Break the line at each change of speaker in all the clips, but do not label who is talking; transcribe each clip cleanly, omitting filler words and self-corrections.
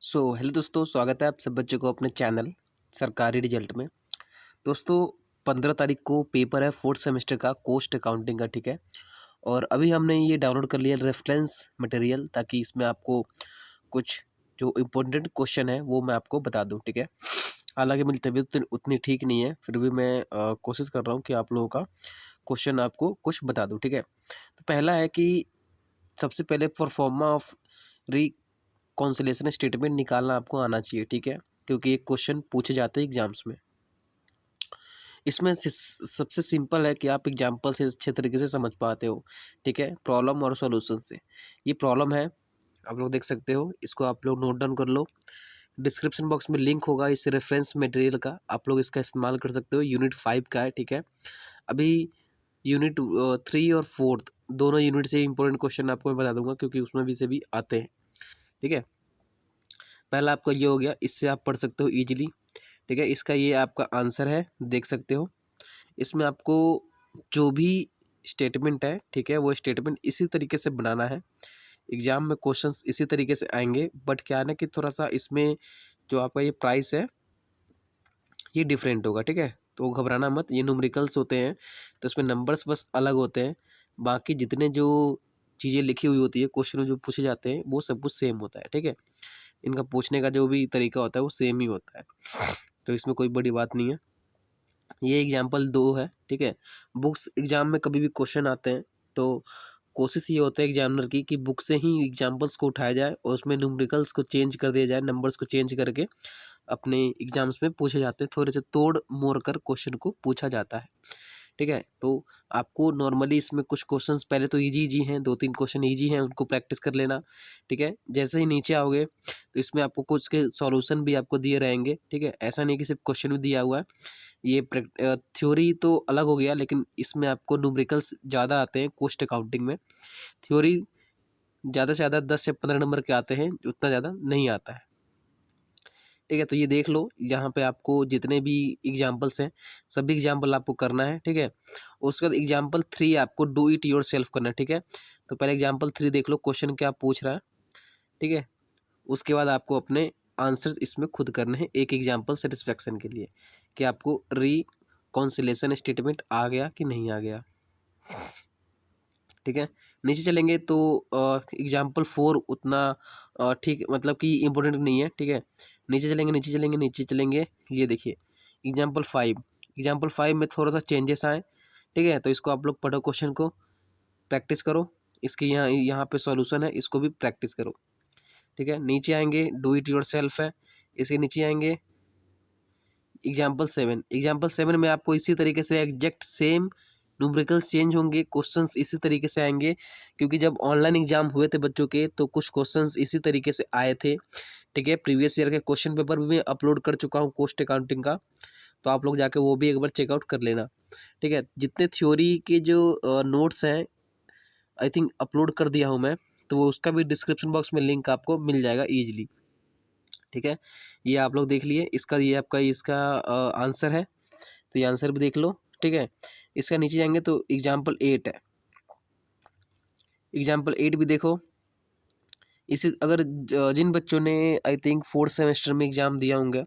Hello दोस्तों, स्वागत है आप सब बच्चों को अपने चैनल सरकारी रिजल्ट में। दोस्तों 15 तारीख को पेपर है फोर्थ सेमेस्टर का कॉस्ट अकाउंटिंग का, ठीक है। और अभी हमने ये डाउनलोड कर लिया रेफरेंस मटेरियल, ताकि इसमें आपको कुछ जो इम्पोर्टेंट क्वेश्चन है वो मैं आपको बता दूं, ठीक है। हालांकि मेरी तबीयत उतनी ठीक नहीं है, फिर भी मैं कोशिश कर रहा हूँ कि आप लोगों का क्वेश्चन आपको कुछ बता दूँ, ठीक है। तो पहला है कि सबसे पहले परफॉर्मा ऑफ रिकॉन्सिलेशन स्टेटमेंट निकालना आपको आना चाहिए, ठीक है, क्योंकि एक क्वेश्चन पूछे जाते हैं एग्जाम्स में। इसमें सबसे सिंपल है कि आप एग्जाम्पल से अच्छे तरीके से समझ पाते हो, ठीक है, प्रॉब्लम और सॉल्यूशन से। ये प्रॉब्लम है, आप लोग देख सकते हो, इसको आप लोग नोट डाउन कर लो। डिस्क्रिप्शन बॉक्स में लिंक होगा इस रेफरेंस मटेरियल का, आप लोग इसका इस्तेमाल कर सकते हो। यूनिट 5 का है, ठीक है। अभी यूनिट 3 और 4 दोनों यूनिट से इंपॉर्टेंट क्वेश्चन आपको मैं बता दूंगा, क्योंकि उसमें भी से भी आते हैं, ठीक है। पहला आपका ये हो गया, इससे आप पढ़ सकते हो इजीली, ठीक है। इसका ये आपका आंसर है, देख सकते हो। इसमें आपको जो भी स्टेटमेंट है, ठीक है, वो स्टेटमेंट इसी तरीके से बनाना है। एग्जाम में क्वेश्चंस इसी तरीके से आएंगे, बट क्या है ना कि थोड़ा सा इसमें जो आपका ये प्राइस है ये डिफरेंट होगा, ठीक है। तो घबराना मत, ये न्यूमेरिकल्स होते हैं तो इसमें नंबर्स बस अलग होते हैं, बाकी जितने जो चीज़ें लिखी हुई होती है, क्वेश्चन जो पूछे जाते हैं वो सब कुछ सेम होता है, ठीक है। इनका पूछने का जो भी तरीका होता है वो सेम ही होता है, तो इसमें कोई बड़ी बात नहीं है। ये एग्जाम्पल 2 है, ठीक है। बुक्स एग्जाम में कभी भी क्वेश्चन आते हैं तो कोशिश ये होता है एग्जामिनर की कि बुक से ही एग्जाम्पल्स को उठाया जाए और उसमें न्यूमेरिकल्स को चेंज कर दिया जाए, नंबर्स को चेंज करके अपने एग्जाम्स में पूछे जाते हैं, थोड़े से तोड़ मोड़ कर क्वेश्चन को पूछा जाता है, ठीक है। तो आपको नॉर्मली इसमें कुछ क्वेश्चंस पहले तो इजी इजी हैं, 2-3 क्वेश्चन इजी हैं, उनको प्रैक्टिस कर लेना, ठीक है। जैसे ही नीचे आओगे तो इसमें आपको कुछ के सॉल्यूशन भी आपको दिए रहेंगे, ठीक है। ऐसा नहीं कि सिर्फ क्वेश्चन भी दिया हुआ है। ये थ्योरी तो अलग हो गया, लेकिन इसमें आपको न्यूमेरिकल्स ज़्यादा आते हैं कॉस्ट अकाउंटिंग में। थ्योरी ज़्यादा से ज़्यादा 10 से 15 नंबर के आते हैं, उतना ज़्यादा नहीं आता है, ठीक है। तो ये देख लो, यहाँ पे आपको जितने भी एग्जाम्पल्स हैं सभी एग्जाम्पल आपको करना है, ठीक है। उसके बाद एग्जाम्पल 3 आपको डू इट योर सेल्फ करना है, ठीक है। तो पहले एग्जाम्पल 3 देख लो, क्वेश्चन क्या पूछ रहा है, ठीक है। उसके बाद आपको अपने आंसर इसमें खुद करने हैं, एक एग्जाम्पल सेटिस्फेक्शन के लिए, कि आपको रिकॉन्सिलेशन स्टेटमेंट आ गया कि नहीं आ गया, ठीक है। नीचे चलेंगे तो एग्जाम्पल 4 उतना ठीक मतलब कि इम्पोर्टेंट नहीं है, ठीक है। नीचे चलेंगे नीचे चलेंगे नीचे चलेंगे, ये देखिए एग्जाम्पल 5 में थोड़ा सा चेंजेस आए, ठीक है। तो इसको आप लोग पढ़ो, क्वेश्चन को प्रैक्टिस करो, इसके यहाँ यहाँ पे सॉल्यूशन है, इसको भी प्रैक्टिस करो, ठीक है। नीचे आएंगे डू इट योर सेल्फ है, इसके नीचे आएंगे एग्जाम्पल 7 में आपको इसी तरीके से एग्जैक्ट सेम न्यूमेरिकल्स चेंज होंगे, क्वेश्चंस इसी तरीके से आएंगे, क्योंकि जब ऑनलाइन एग्जाम हुए थे बच्चों के तो कुछ क्वेश्चंस इसी तरीके से आए थे, ठीक है। प्रीवियस ईयर के क्वेश्चन पेपर भी मैं अपलोड कर चुका हूँ कॉस्ट अकाउंटिंग का, तो आप लोग जाके वो भी एक बार चेकआउट कर लेना, ठीक है। जितने थ्योरी के जो नोट्स हैं आई थिंक अपलोड कर दिया हूँ मैं, तो वो उसका भी डिस्क्रिप्शन बॉक्स में लिंक आपको मिल जाएगा ईजिली, ठीक है। ये आप लोग देख लिए, इसका ये आपका इसका आंसर है, तो ये आंसर भी देख लो, ठीक है। इसका नीचे जाएंगे तो एग्जाम्पल 8 है, एग्जाम्पल 8 भी देखो। इसी अगर जिन बच्चों ने आई थिंक फोर्थ सेमेस्टर में एग्जाम दिया होंगे,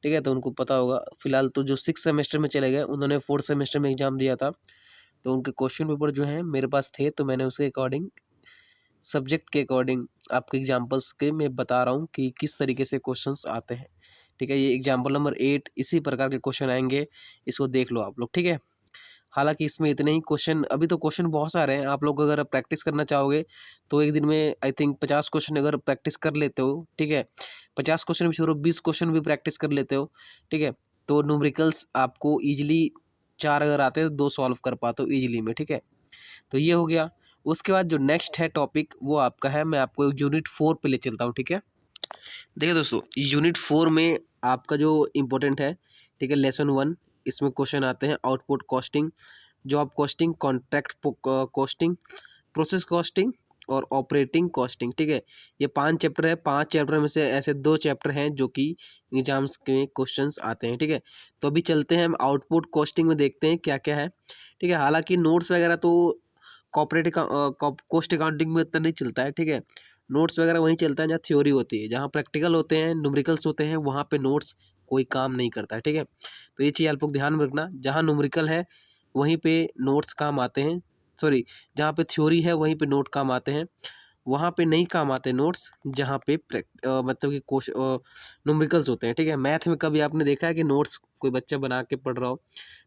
ठीक है, तो उनको पता होगा। फिलहाल तो जो 6 सेमेस्टर में चले गए उन्होंने फोर्थ सेमेस्टर में एग्जाम दिया था, तो उनके क्वेश्चन पेपर जो हैं मेरे पास थे, तो मैंने उसके अकॉर्डिंग सब्जेक्ट के अकॉर्डिंग आपके एग्जाम्पल्स के मैं बता रहा हूँ कि किस तरीके से क्वेश्चंस आते हैं, ठीक है। ये एग्जाम्पल नंबर 8 इसी प्रकार के क्वेश्चन आएंगे, इसको देख लो आप लोग, ठीक है। हालांकि इसमें इतने ही क्वेश्चन, अभी तो क्वेश्चन बहुत सारे हैं, आप लोग अगर प्रैक्टिस करना चाहोगे तो एक दिन में आई थिंक 50 क्वेश्चन अगर प्रैक्टिस कर लेते हो, ठीक है, 50 क्वेश्चन भी छोड़ो, 20 क्वेश्चन भी प्रैक्टिस कर लेते हो, ठीक है, तो न्यूमेरिकल्स आपको ईजिली 4 अगर आते हैं तो 2 सॉल्व कर पाते हो ईजिली में, ठीक है। तो ये हो गया। उसके बाद जो नेक्स्ट है टॉपिक वो आपका है, मैं आपको यूनिट 4 पे ले चलता हूँ, ठीक है। देखिए दोस्तों, यूनिट 4 में आपका जो इम्पोर्टेंट है, ठीक है, लेसन 1, इसमें क्वेश्चन आते हैं output costing, job costing, contract costing, process costing और ऑपरेटिंग कॉस्टिंग, ठीक है। ये 5 चैप्टर है, 5 चैप्टर में से ऐसे 2 चैप्टर हैं जो कि एग्जाम्स के क्वेश्चंस आते हैं, ठीक है। तो अभी चलते हैं हम आउटपुट कॉस्टिंग में, देखते हैं क्या क्या है, ठीक है। हालांकि नोट्स वगैरह तो कॉपरेट कॉस्ट अकाउंटिंग में इतना नहीं चलता है, ठीक है। नोट्स वगैरह वहीं चलता है जहाँ थ्योरी होती है, जहाँ प्रैक्टिकल होते हैं, न्यूमेरिकल्स होते हैं, वहाँ पे नोट्स कोई काम नहीं करता है, ठीक है। तो ये चीज़ आप लोग ध्यान में रखना, जहाँ न्यूमेरिकल है वहीं पे नोट्स काम आते हैं, सॉरी जहाँ पे थ्योरी है वहीं पे नोट काम आते हैं, वहाँ पे नहीं काम आते नोट्स जहाँ पे मतलब कि न्यूमेरिकल्स होते हैं, ठीक है। मैथ में कभी आपने देखा है कि नोट्स कोई बच्चा बना के पढ़ रहा हो?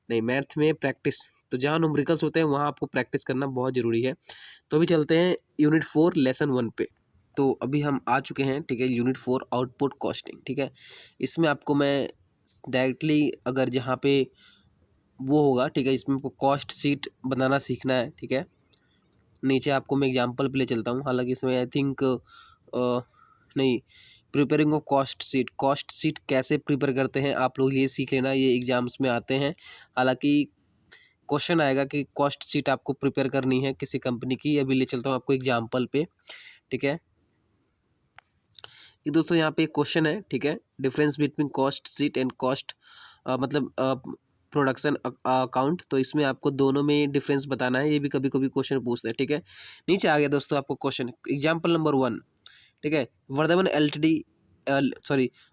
नहीं, मैथ में प्रैक्टिस, तो जहाँ न्यूमेरिकल्स होते हैं वहाँ आपको प्रैक्टिस करना बहुत ज़रूरी है। तो अभी चलते हैं यूनिट 4 लेसन 1 पे। तो अभी हम आ चुके हैं, ठीक है, यूनिट 4 आउटपुट कॉस्टिंग, ठीक है। इसमें आपको मैं डायरेक्टली अगर जहाँ पे वो होगा, ठीक है, इसमें आपको कॉस्ट शीट बनाना सीखना है, ठीक है। नीचे आपको मैं एग्जांपल पे ले चलता हूँ, हालांकि इसमें आई थिंक नहीं, प्रिपेयरिंग ऑफ कॉस्ट शीट कैसे प्रिपेयर करते हैं आप लोग ये सीख लेना, ये एग्जाम्स में आते हैं। हालांकि क्वेश्चन आएगा कि कॉस्ट शीट आपको प्रिपेयर करनी है किसी कंपनी की। अभी ले चलता हूँ आपको एग्जाम्पल पे, ठीक है। ये दोस्तों यहाँ पे एक क्वेश्चन है, ठीक है, difference between cost sheet and cost मतलब प्रोडक्शन अकाउंट। तो इसमें आपको दोनों में डिफरेंस बताना है, ये भी कभी कभी क्वेश्चन पूछते हैं, ठीक है। नीचे आ गया दोस्तों आपको क्वेश्चन, एग्जाम्पल नंबर 1, ठीक है। Vardhman LTD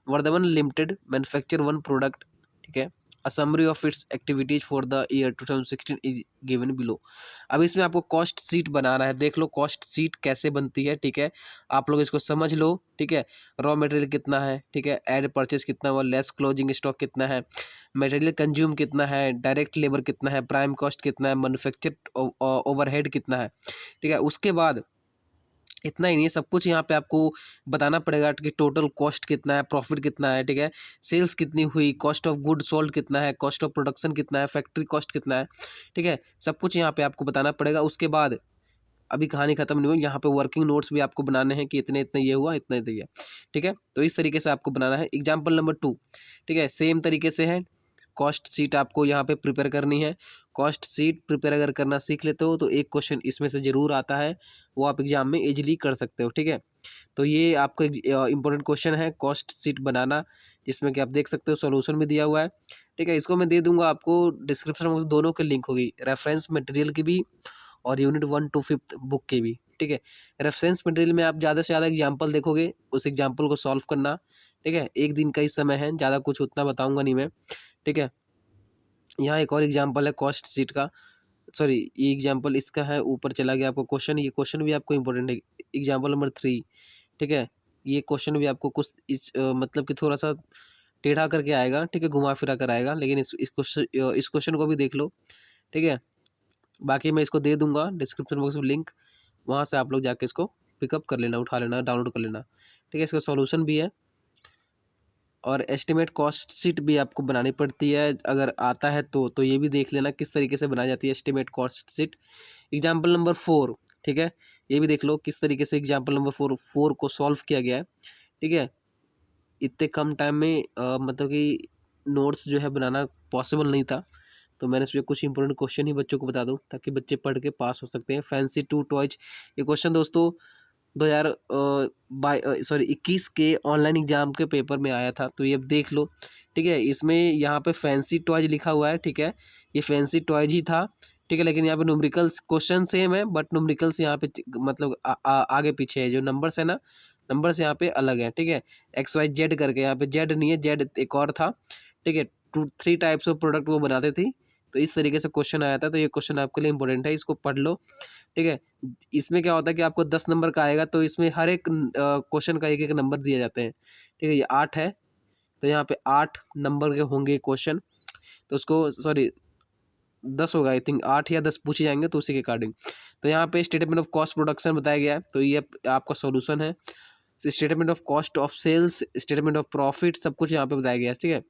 Vardhman limited manufacture one product, ठीक है। A summary of its activities for the year 2016 is given below. अब इसमें आपको कॉस्ट शीट बनाना है, देख लो कॉस्ट शीट कैसे बनती है, ठीक है। आप लोग इसको समझ लो, ठीक है। रॉ मटेरियल कितना है, ठीक है, एड परचेज कितना हुआ, लेस क्लोजिंग स्टॉक कितना है, मटेरियल कंज्यूम कितना है, डायरेक्ट लेबर कितना है, प्राइम कॉस्ट कितना है, मैन्युफैक्चर ओवरहेड कितना है, ठीक है। उसके बाद इतना ही नहीं, सब कुछ यहाँ पे आपको बताना पड़ेगा कि टोटल कॉस्ट कितना है, प्रॉफिट कितना है, ठीक है, सेल्स कितनी हुई, कॉस्ट ऑफ गुड सोल्ड कितना है, कॉस्ट ऑफ प्रोडक्शन कितना है, फैक्ट्री कॉस्ट कितना है, ठीक है। सब कुछ यहाँ पे आपको बताना पड़ेगा। उसके बाद अभी कहानी खत्म नहीं हुई, यहाँ पे वर्किंग नोट्स भी आपको बनाने हैं कि इतने इतने ये हुआ, इतना इतना ये, ठीक है। तो इस तरीके से आपको बनाना है। एग्जाम्पल नंबर 2, ठीक है, सेम तरीके से है, कॉस्ट शीट आपको यहाँ पे प्रिपेयर करनी है। कॉस्ट शीट प्रिपेयर अगर करना सीख लेते हो तो एक क्वेश्चन इसमें से ज़रूर आता है, वो आप एग्जाम में इजीली कर सकते हो, ठीक है। तो ये आपका इंपॉर्टेंट क्वेश्चन है कॉस्ट शीट बनाना, जिसमें कि आप देख सकते हो सॉल्यूशन भी दिया हुआ है, ठीक है। इसको मैं दे दूंगा आपको डिस्क्रिप्शन में, दोनों की लिंक होगी, रेफरेंस मटेरियल की भी और यूनिट 1 to 5 बुक की भी, ठीक है। रेफरेंस मटेरियल में आप ज़्यादा से ज़्यादा एग्जाम्पल देखोगे, उस एग्जाम्पल को सॉल्व करना, ठीक है। एक दिन का ही समय है, ज़्यादा कुछ उतना बताऊँगा नहीं मैं, ठीक है। यहाँ एक और एग्जाम्पल है कॉस्ट शीट का, सॉरी ये एग्जाम्पल इसका है, ऊपर चला गया आपको क्वेश्चन, ये क्वेश्चन भी आपको इंपॉर्टेंट है। एग्जाम्पल नंबर 3, ठीक है, ये क्वेश्चन भी आपको कुछ मतलब कि थोड़ा सा टेढ़ा करके आएगा, ठीक है, घुमा फिरा कर आएगा, लेकिन इस क्वेश्चन को भी देख लो, ठीक है। बाकी मैं इसको दे दूंगा डिस्क्रिप्शन बॉक्स में लिंक, वहाँ से आप लोग जाके इसको पिकअप कर लेना, उठा लेना, डाउनलोड कर लेना, ठीक है। इसका सॉल्यूशन भी है और एस्टिमेट कॉस्ट शीट भी आपको बनानी पड़ती है, अगर आता है तो ये भी देख लेना किस तरीके से बनाई जाती है estimate cost sheet. Example number 4, ठीक है, ये भी देख लो किस तरीके से एग्जाम्पल नंबर 4 को सॉल्व किया गया है, ठीक है। इतने कम टाइम में मतलब कि नोट्स जो है बनाना पॉसिबल नहीं था, तो मैंने सोचा कुछ इंपॉर्टेंट क्वेश्चन ही बच्चों को बता दूं ताकि बच्चे पढ़ के पास हो सकते हैं। फैंसी टू टॉयज, ये क्वेश्चन दोस्तों 2021 के ऑनलाइन एग्जाम के पेपर में आया था, तो ये देख लो, ठीक है। इसमें यहाँ पे फैंसी टॉयज लिखा हुआ है, ठीक है, ये फैंसी टॉयज ही था, ठीक है। लेकिन यहाँ पे न्यूमेरिकल्स क्वेश्चन सेम है, बट न्यूमेरिकल्स यहाँ पे मतलब आगे पीछे है, जो नंबर्स है ना, नंबर्स यहाँ पे अलग है, ठीक है। XYZ करके, यहाँ पे जेड नहीं है, जेड एक और था, ठीक है। 3 टाइप्स ऑफ प्रोडक्ट वो बनाते थे, तो इस तरीके से क्वेश्चन आया था, तो ये क्वेश्चन आपके लिए इंपॉर्टेंट है, इसको पढ़ लो, ठीक है। इसमें क्या होता है कि आपको 10 नंबर का आएगा, तो इसमें हर एक क्वेश्चन का एक एक नंबर दिए जाते हैं, ठीक है। ये 8 है, तो यहाँ पे 8 नंबर के होंगे क्वेश्चन, तो उसको सॉरी 10 होगा आई थिंक, 8 या 10 पूछे जाएंगे, तो उसी के अकॉर्डिंग। तो यहाँ पे स्टेटमेंट ऑफ कॉस्ट प्रोडक्शन बताया गया है, तो ये आपका सॉल्यूशन है। Statement of cost of sales, statement of profit, सब कुछ यहाँ पे बताया गया है, ठीक है।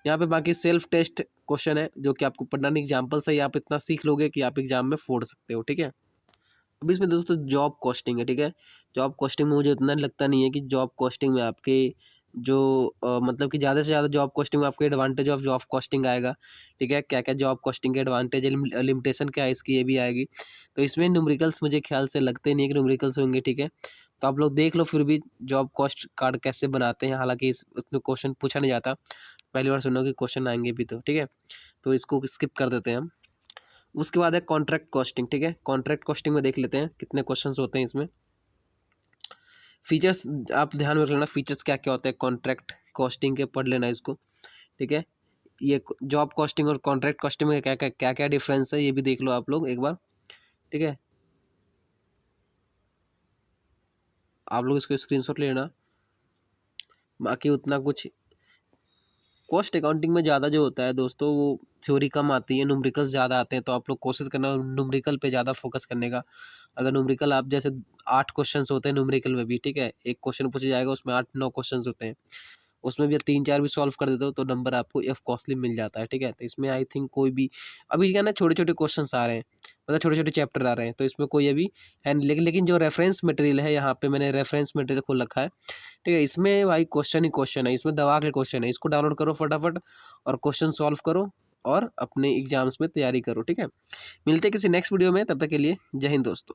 यहाँ पे बाकी सेल्फ टेस्ट क्वेश्चन है, जो कि आपको पढ़ना नहीं, एग्जाम्पल से ही आप इतना सीख लोगे कि आप एग्जाम में फोड़ सकते हो, ठीक है। अब इसमें दोस्तों जॉब कॉस्टिंग है, ठीक है। जॉब कॉस्टिंग में मुझे उतना लगता नहीं है कि जॉब कॉस्टिंग में आपके जो मतलब कि ज़्यादा से ज़्यादा जॉब कॉस्टिंग में आपको एडवांटेज ऑफ जॉब कॉस्टिंग आएगा, ठीक है। क्या क्या जॉब कॉस्टिंग के एडवांटेज, लिमिटेशन क्या है इसकी, ये भी आएगी। तो इसमें न्यूमेरिकल्स मुझे ख्याल से लगते नहीं है कि न्यूमेरिकल्स होंगे, ठीक है। तो आप लोग देख लो फिर भी जॉब कॉस्ट कार्ड कैसे बनाते हैं, हालांकि उसमें क्वेश्चन पूछा नहीं जाता, पहली बार सुनो कि क्वेश्चन आएंगे भी, तो ठीक है। तो इसको स्किप कर देते हैं हम। उसके बाद है कॉन्ट्रैक्ट कॉस्टिंग, ठीक है। कॉन्ट्रैक्ट कॉस्टिंग में देख लेते हैं कितने क्वेश्चंस होते हैं इसमें। फीचर्स आप ध्यान में रख लेना, फीचर्स क्या क्या होते हैं कॉन्ट्रैक्ट कॉस्टिंग के, पढ़ लेना इसको, ठीक है। ये जॉब कॉस्टिंग और कॉन्ट्रैक्ट कॉस्टिंग में क्या क्या डिफरेंस है ये भी देख लो आप लोग एक बार, ठीक है। आप लोग इसको स्क्रीनशॉट ले लेना। बाकी उतना कुछ कॉस्ट अकाउंटिंग में ज़्यादा जो होता है दोस्तों, वो थ्योरी कम आती है, न्यूमेरिकल्स ज़्यादा आते हैं, तो आप लोग कोशिश करना न्यूमेरिकल पे ज़्यादा फोकस करने का। अगर न्यूमेरिकल आप जैसे 8 क्वेश्चंस होते हैं न्यूमेरिकल में भी, ठीक है, एक क्वेश्चन पूछा जाएगा उसमें 8-9 क्वेश्चंस होते हैं, उसमें भी 3-4 भी सॉल्व कर देते हो तो नंबर आपको एफ कॉस्टली मिल जाता है, ठीक है। तो इसमें आई थिंक कोई भी अभी क्या ना छोटे छोटे क्वेश्चंस आ रहे हैं, मतलब छोटे छोटे चैप्टर आ रहे हैं, तो इसमें कोई अभी है नहीं। लेकिन जो रेफरेंस मटेरियल है, यहाँ पे मैंने रेफरेंस मटेरियल खोल रखा है, ठीक है। इसमें भाई क्वेश्चन ही क्वेश्चन है, इसमें दबा के क्वेश्चन है, इसको डाउनलोड करो फटाफट और क्वेश्चन सॉल्व करो और अपने एग्जाम्स में तैयारी करो, ठीक है। मिलते हैं किसी नेक्स्ट वीडियो में, तब तक के लिए जय हिंद दोस्तों।